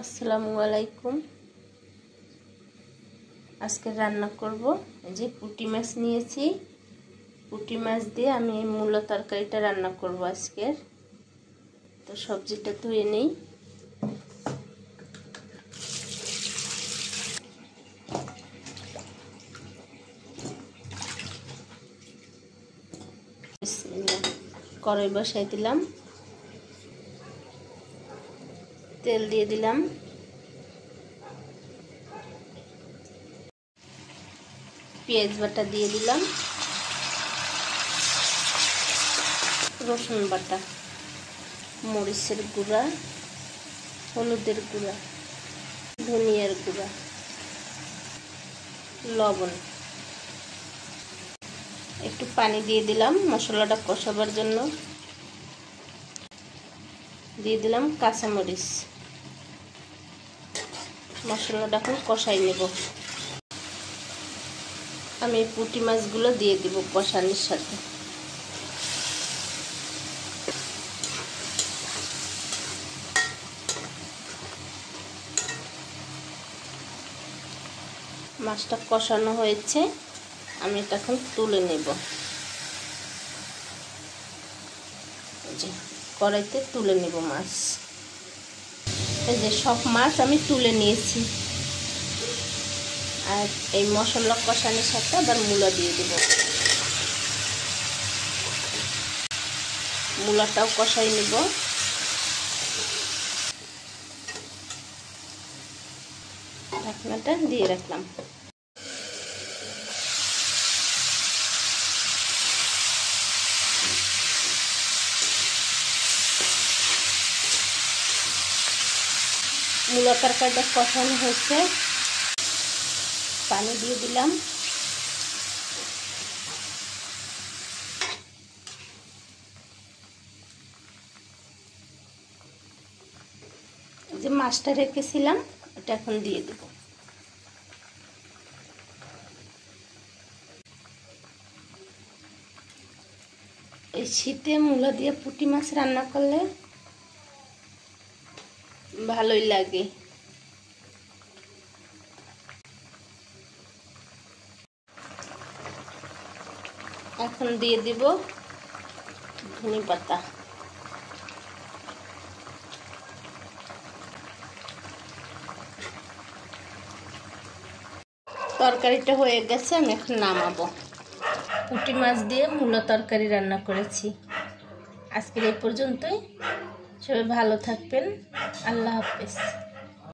আসসালামু আলাইকুম। আজকে রান্না করব এই যে পুঁটি মাছ নিয়েছি। পুঁটি মাছ দিয়ে আমি এই মূলা তরকারিটা রান্না করব আজকের। তো সবজিটা ধুয়ে নেই। কড়াই বসাই দিলাম, তেল দিয়ে দিলাম, পেঁয়াজ বাটা দিয়ে দিলাম, রসুন বাটা, মরিচের গুঁড়া, হলুদের গুঁড়া, ধনিয়ার গুঁড়া, লবণ, একটু পানি দিয়ে দিলাম মশলাটা কষাবার জন্য। দিয়ে দিলাম কাঁচামরিচ। মশলাটা এখন কষাই নেব। আমি পুঁটি মাছগুলো দিয়ে দিব কষানির সাথে। মাছটা কষানো হয়েছে, আমি এটা এখন তুলে নেব। কড়াইতে তুলে নেব মাছ। এই যে সব মাছ আমি তুলে নিয়েছি। আর এই মশলা কষানোর সাথে আবার মূলা দিয়ে দেব। মূলাটাও কষাই নেব। ঢাকনাটা দিয়ে রাখলাম। মূলা তরকারিটা কষানো হয়েছে, পানি দিয়ে দিলাম। যে মাছটা রেখেছিলাম এটা এখন দিয়ে দেব। এই শীতে মূলা দিয়ে পুঁটি মাছ রান্না করলে ভালোই লাগে। এখন দিয়ে দিব ধনে পাতা। তরকারিটা হয়ে গেছে, আমি এখন নামাবো। পুঁটি মাছ দিয়ে মূলা তরকারি রান্না করেছি। আজকের এই পর্যন্তই। সবাই ভালো থাকবেন। আল্লাহ হাফেজ।